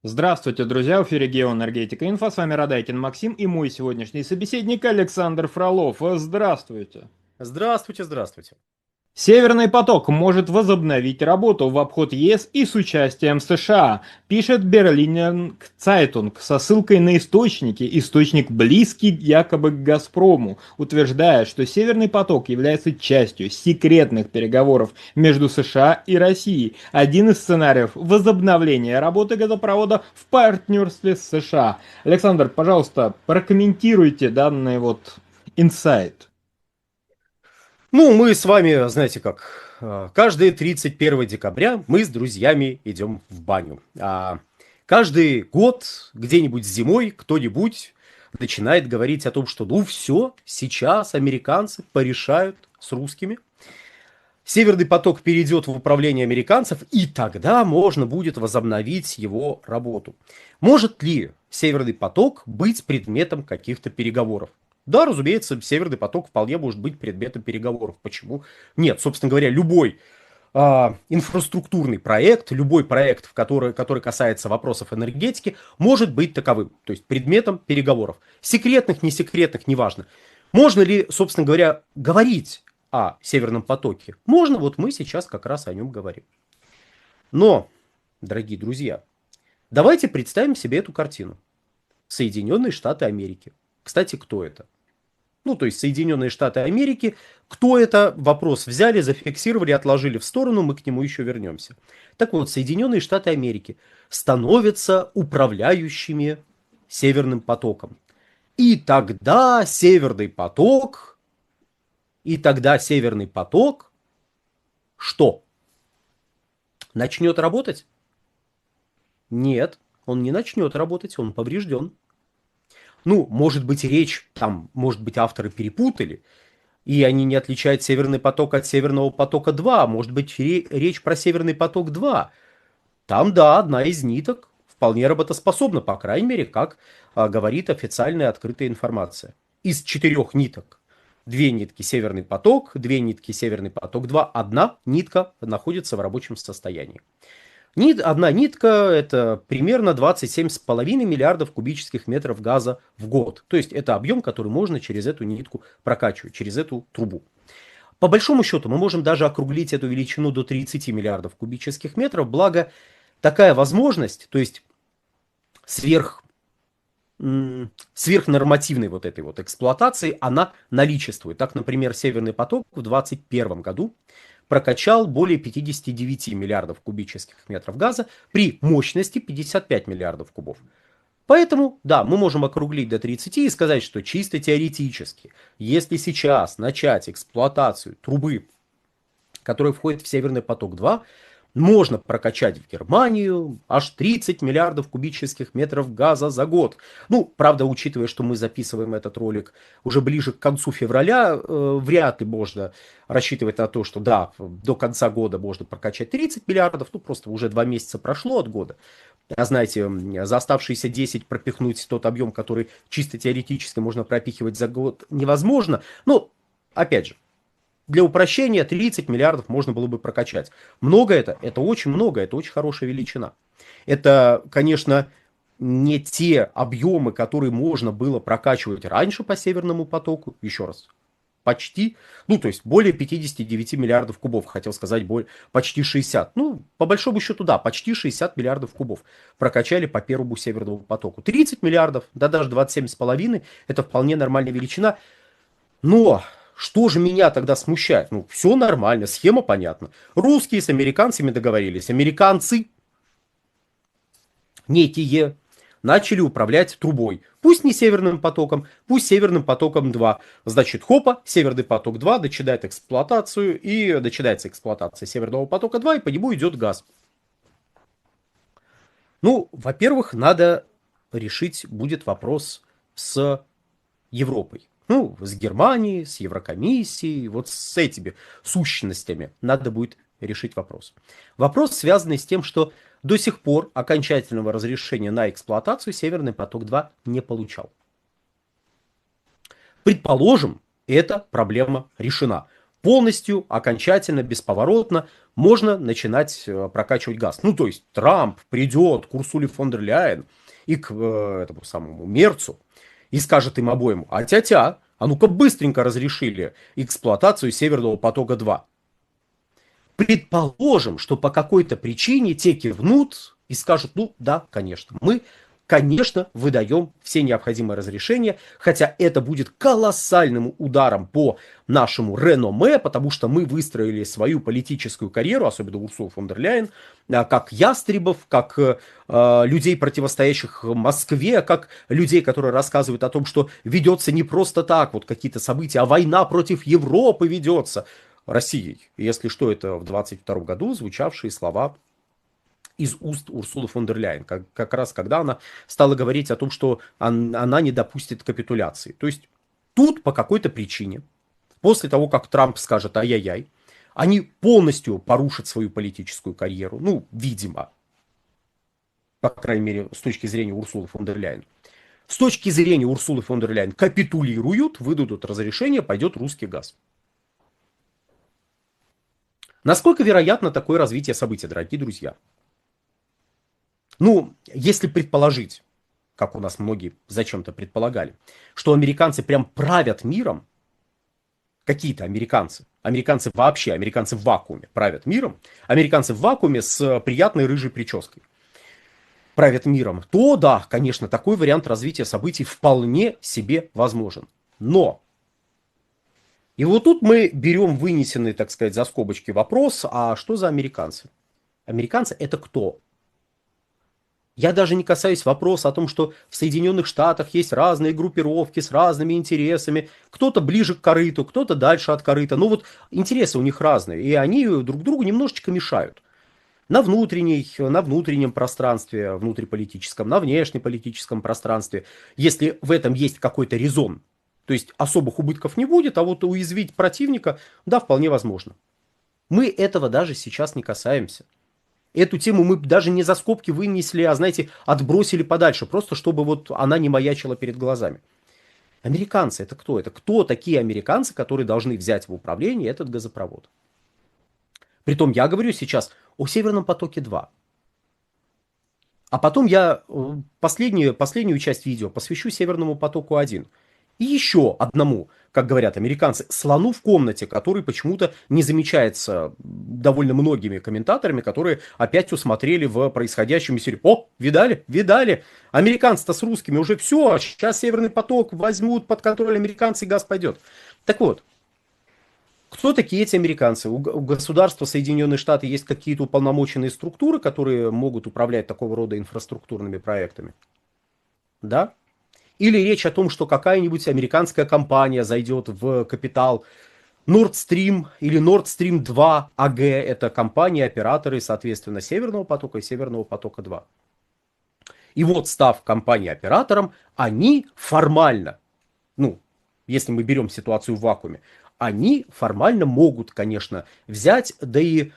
Здравствуйте, друзья! В эфире Геоэнергетика Инфо. С вами Радайкин Максим и мой сегодняшний собеседник Александр Фролов. Здравствуйте! Здравствуйте, здравствуйте. Северный поток может возобновить работу в обход ЕС и с участием США, пишет Berliner Zeitung со ссылкой на источники, источник близкий якобы к «Газпрому», утверждая, что Северный поток является частью секретных переговоров между США и Россией. Один из сценариев – возобновления работы газопровода в партнерстве с США. Александр, пожалуйста, прокомментируйте данный инсайт. Ну, мы с вами, знаете как, каждые 31 декабря мы с друзьями идем в баню. А каждый год, где-нибудь зимой, кто-нибудь начинает говорить о том, что ну все, сейчас американцы порешают с русскими. Северный поток перейдет в управление американцев, и тогда можно будет возобновить его работу. Может ли Северный поток быть предметом каких-то переговоров? Да, разумеется, Северный поток вполне может быть предметом переговоров. Почему? Нет, собственно говоря, любой инфраструктурный проект, любой проект, который касается вопросов энергетики, может быть таковым, то есть предметом переговоров. Секретных, не секретных, неважно. Можно ли, собственно говоря, говорить о Северном потоке? Можно, вот мы сейчас как раз о нем говорим. Но, дорогие друзья, давайте представим себе эту картину. Соединенные Штаты Америки. Кстати, кто это? Ну, то есть Соединенные Штаты Америки. Кто это? Вопрос взяли, зафиксировали, отложили в сторону, мы к нему еще вернемся. Так вот, Соединенные Штаты Америки становятся управляющими Северным потоком. И тогда Северный поток что? Начнет работать? Нет, он не начнет работать, он поврежден. Ну, может быть, может быть, авторы перепутали, и они не отличают Северный поток от Северного потока-2. Может быть, речь про Северный поток-2. Там, да, одна из ниток вполне работоспособна, по крайней мере, как говорит официальная открытая информация. Из 4 ниток. 2 нитки Северный поток, 2 нитки Северный поток-2, одна нитка находится в рабочем состоянии. Одна нитка – это примерно 27,5 миллиардов кубических метров газа в год. То есть это объем, который можно через эту нитку прокачивать, через эту трубу. По большому счету мы можем даже округлить эту величину до 30 миллиардов кубических метров, благо такая возможность, то есть сверх, сверхнормативной вот этой вот эксплуатации, она наличествует. Так, например, Северный поток в 2021 году прокачал более 59 миллиардов кубических метров газа при мощности 55 миллиардов кубов. Поэтому, да, мы можем округлить до 30 и сказать, что чисто теоретически, если сейчас начать эксплуатацию трубы, которая входит в Северный поток-2, можно прокачать в Германию аж 30 миллиардов кубических метров газа за год. Ну, правда, учитывая, что мы записываем этот ролик уже ближе к концу февраля, вряд ли можно рассчитывать на то, что да, до конца года можно прокачать 30 миллиардов, ну, просто уже 2 месяца прошло от года. А знаете, за оставшиеся 10 пропихнуть тот объем, который чисто теоретически можно пропихивать за год, невозможно. Но, опять же, для упрощения 30 миллиардов можно было бы прокачать. Много это? Это очень много, это очень хорошая величина. Это, конечно, не те объемы, которые можно было прокачивать раньше по Северному потоку. Еще раз, почти, ну, то есть более 59 миллиардов кубов, хотел сказать, почти 60. Ну, по большому счету, да, почти 60 миллиардов кубов прокачали по первому Северному потоку. 30 миллиардов, да даже 27,5, это вполне нормальная величина. Но что же меня тогда смущает? Ну, все нормально, схема понятна. Русские с американцами договорились. Американцы некие начали управлять трубой. Пусть не Северным потоком, пусть Северным потоком 2. Значит, хопа, Северный поток 2 начинает эксплуатацию, и начинается эксплуатация Северного потока 2, и по нему идет газ. Ну, во-первых, надо решить будет вопрос с Европой. Ну, с Германией, с Еврокомиссией, вот с этими сущностями надо будет решить вопрос. Вопрос, связанный с тем, что до сих пор окончательного разрешения на эксплуатацию Северный поток-2 не получал. Предположим, эта проблема решена. полностью, окончательно, бесповоротно можно начинать прокачивать газ. Ну, то есть Трамп придет к Урсуле фон дер Ляйен и к этому самому Мерцу и скажет им обоим: а ну-ка быстренько разрешили эксплуатацию Северного потока-2. Предположим, что по какой-то причине те кивнут и скажут: ну да, конечно, мы, конечно, выдаем все необходимые разрешения, хотя это будет колоссальным ударом по нашему реноме, потому что мы выстроили свою политическую карьеру, особенно Урсула фон дер Ляйен, как ястребов, как людей, противостоящих Москве, как людей, которые рассказывают о том, что ведется не просто так, вот какие-то события, а война против Европы ведется Россией. Если что, это в 22 году звучавшие слова из уст Урсулы фон дер Ляйен, как раз когда она стала говорить о том, что она не допустит капитуляции. То есть тут по какой-то причине, после того, как Трамп скажет ай-яй-яй, они полностью порушат свою политическую карьеру, ну, видимо, по крайней мере, с точки зрения Урсулы фон дер Ляйен. С точки зрения Урсулы фон дер Ляйен капитулируют, выдадут разрешение, пойдет русский газ. Насколько вероятно такое развитие событий, дорогие друзья? Ну, если предположить, как у нас многие зачем-то предполагали, что американцы прям правят миром, какие-то американцы вообще, американцы в вакууме правят миром, американцы в вакууме с приятной рыжей прической правят миром, то да, конечно, такой вариант развития событий вполне себе возможен. Но и вот тут мы берем вынесенный, так сказать, за скобочки вопрос: а что за американцы? Американцы — это кто? Я даже не касаюсь вопроса о том, что в Соединенных Штатах есть разные группировки с разными интересами. Кто-то ближе к корыту, кто-то дальше от корыта. Но вот интересы у них разные, и они друг другу немножечко мешают. На внутреннем пространстве, внутриполитическом, на внешнеполитическом пространстве, если в этом есть какой-то резон. То есть особых убытков не будет, а вот уязвить противника, да, вполне возможно. Мы этого даже сейчас не касаемся. Эту тему мы даже не за скобки вынесли, а, знаете, отбросили подальше, просто чтобы вот она не маячила перед глазами. Американцы — это кто? Это кто такие американцы, которые должны взять в управление этот газопровод? Притом я говорю сейчас о Северном потоке-2. А потом я последнюю часть видео посвящу Северному потоку-1. И еще одному, как говорят американцы, слону в комнате, который почему-то не замечается довольно многими комментаторами, которые опять усмотрели в происходящем и серии: о, видали, американцы-то с русскими уже все, сейчас Северный поток возьмут под контроль американцы, и газ пойдет. Так вот, кто такие эти американцы? У государства Соединенные Штаты есть какие-то уполномоченные структуры, которые могут управлять такого рода инфраструктурными проектами? Да? Или речь о том, что какая-нибудь американская компания зайдет в капитал Nord Stream или Nord Stream 2 AG. Это компании-операторы, соответственно, Северного потока и Северного потока-2. И вот, став компанией-оператором, они формально, ну, если мы берем ситуацию в вакууме, они формально могут, конечно, взять, да и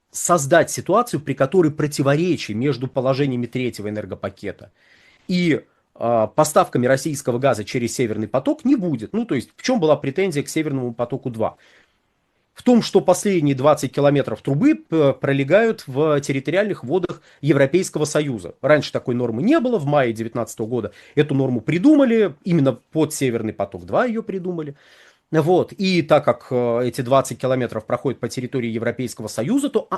создать ситуацию, при которой противоречий между положениями третьего энергопакета и поставками российского газа через Северный поток не будет. Ну, то есть, в чем была претензия к Северному потоку-2? В том, что последние 20 километров трубы пролегают в территориальных водах Европейского Союза. Раньше такой нормы не было, в мае 2019 года эту норму придумали, именно под Северный поток-2 ее придумали. Вот. И так как эти 20 километров проходят по территории Европейского Союза, то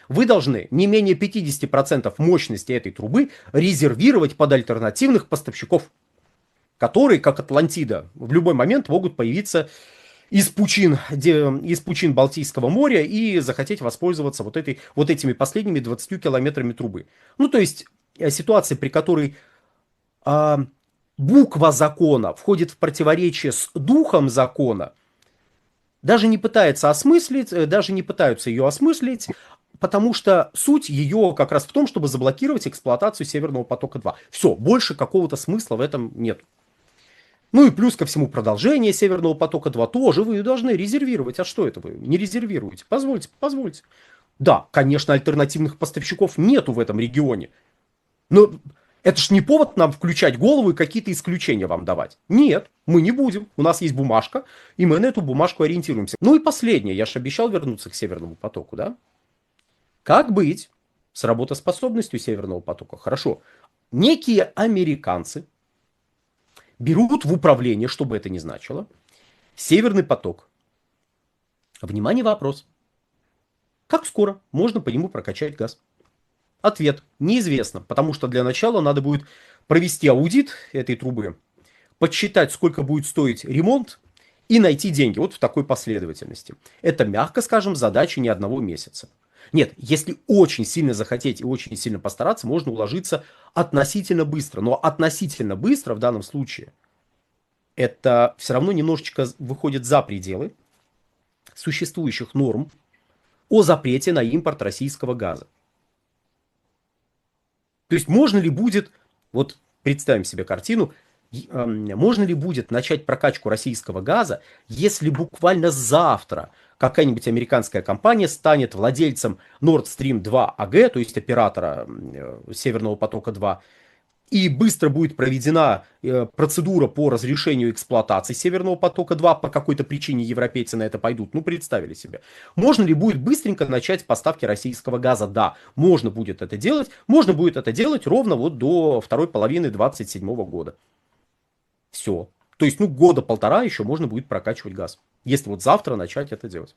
вы должны не менее 50% мощности этой трубы резервировать под альтернативных поставщиков, которые, как Атлантида, в любой момент могут появиться из пучин Балтийского моря и захотеть воспользоваться вот этими последними 20 километрами трубы. Ну, то есть ситуация, при которой буква закона входит в противоречие с духом закона, даже не пытаются ее осмыслить, потому что суть ее как раз в том, чтобы заблокировать эксплуатацию Северного потока-2. Все, больше какого-то смысла в этом нет. Ну и плюс ко всему продолжение Северного потока-2 тоже вы должны резервировать. А что это вы не резервируете? Позвольте. Да, конечно, альтернативных поставщиков нету в этом регионе. Но Это ж не повод нам включать голову и какие-то исключения вам давать. Нет, мы не будем. У нас есть бумажка, и мы на эту бумажку ориентируемся. Ну и последнее. Я же обещал вернуться к Северному потоку, да? Как быть с работоспособностью Северного потока? Хорошо. Некие американцы берут в управление, что бы это ни значило, Северный поток. Внимание, вопрос. Как скоро можно по нему прокачать газ? Ответ неизвестно, потому что для начала надо будет провести аудит этой трубы, подсчитать, сколько будет стоить ремонт и найти деньги. Вот в такой последовательности. Это, мягко скажем, задача не одного месяца. Нет, если очень сильно захотеть и очень сильно постараться, можно уложиться относительно быстро. Но относительно быстро в данном случае это все равно немножечко выходит за пределы существующих норм о запрете на импорт российского газа. То есть можно ли будет, вот представим себе картину, можно ли будет начать прокачку российского газа, если буквально завтра какая-нибудь американская компания станет владельцем Nord Stream 2 AG, то есть оператора Северного потока-2, и быстро будет проведена процедура по разрешению эксплуатации Северного потока-2, по какой-то причине европейцы на это пойдут, ну представили себе. Можно ли будет быстренько начать поставки российского газа? Да, можно будет это делать ровно вот до второй половины 2027 года. Все. То есть, ну, года полтора еще можно будет прокачивать газ, если вот завтра начать это делать.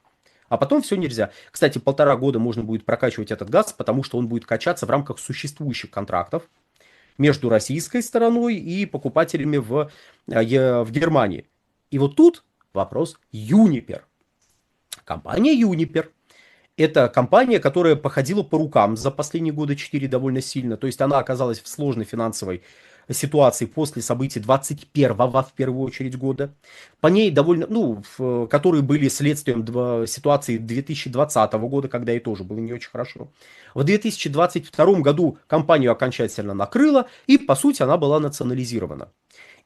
А потом все нельзя. Кстати, 1,5 года можно будет прокачивать этот газ, потому что он будет качаться в рамках существующих контрактов между российской стороной и покупателями в Германии. И вот тут вопрос Uniper. Компания Uniper – это компания, которая походила по рукам за последние года 4 довольно сильно. То есть она оказалась в сложной финансовой ситуации после событий 21-го, в первую очередь, года. По ней довольно, которые были следствием ситуации 2020 года, когда и тоже было не очень хорошо. В 2022 году компанию окончательно накрыло, и, по сути, она была национализирована.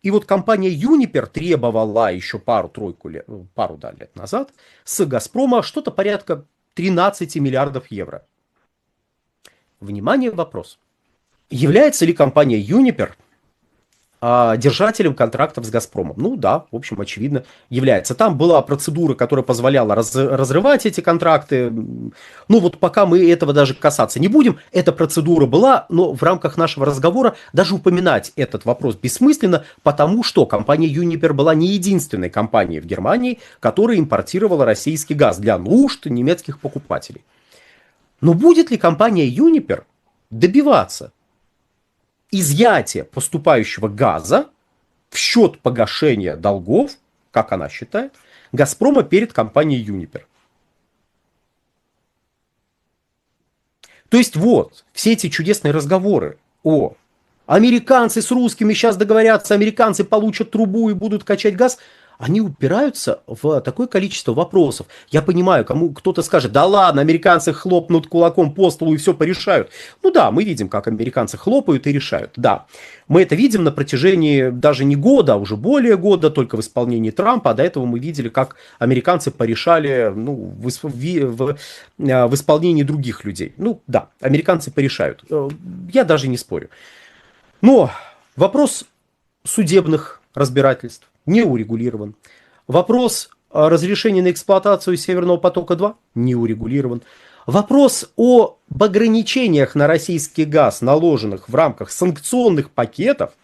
И вот компания Uniper требовала еще пару лет назад с Газпрома что-то порядка 13 миллиардов евро. Внимание, вопрос. Является ли компания Uniper держателем контрактов с Газпромом? Ну да, в общем, очевидно, является. Там была процедура, которая позволяла разрывать эти контракты. Ну вот пока мы этого даже касаться не будем. Эта процедура была, но в рамках нашего разговора даже упоминать этот вопрос бессмысленно, потому что компания Uniper была не единственной компанией в Германии, которая импортировала российский газ для нужд немецких покупателей. Но будет ли компания Uniper добиваться изъятия поступающего газа в счет погашения долгов, как она считает, Газпрома перед компанией Uniper? То есть вот, все эти чудесные разговоры о американцы с русскими сейчас договорятся, американцы получат трубу и будут качать газ, они упираются в такое количество вопросов. Я понимаю, кто-то скажет, да ладно, американцы хлопнут кулаком по столу и все порешают. Ну да, мы видим, как американцы хлопают и решают. Да, мы это видим на протяжении даже не года, а уже более года, только в исполнении Трампа. А до этого мы видели, как американцы порешали в исполнении других людей. Ну да, американцы порешают. Я даже не спорю. Но вопрос судебных разбирательств не урегулирован. Вопрос разрешения на эксплуатацию Северного потока-2 не урегулирован. Вопрос об ограничениях на российский газ, наложенных в рамках санкционных пакетов,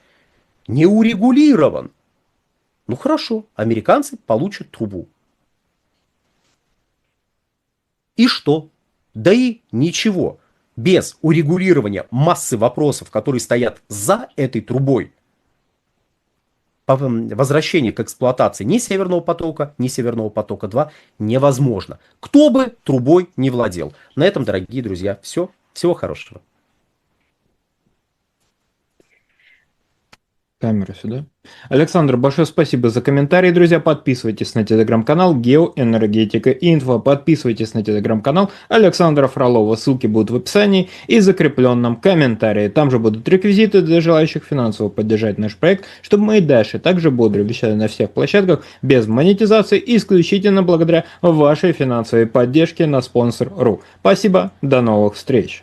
не урегулирован. Ну хорошо, американцы получат трубу. И что? Да и ничего. Без урегулирования массы вопросов, которые стоят за этой трубой, возвращение к эксплуатации ни Северного потока, ни Северного потока-2 невозможно. Кто бы трубой не владел. На этом, дорогие друзья, все. Всего хорошего. Камера сюда. Александр, большое спасибо за комментарий, друзья. Подписывайтесь на телеграм-канал Геоэнергетика Инфо. Подписывайтесь на телеграм-канал Александра Фролова. Ссылки будут в описании и закрепленном комментарии. Там же будут реквизиты для желающих финансово поддержать наш проект, чтобы мы и дальше также бодро вещали на всех площадках без монетизации, исключительно благодаря вашей финансовой поддержке на Sponsor.ru. Спасибо, до новых встреч.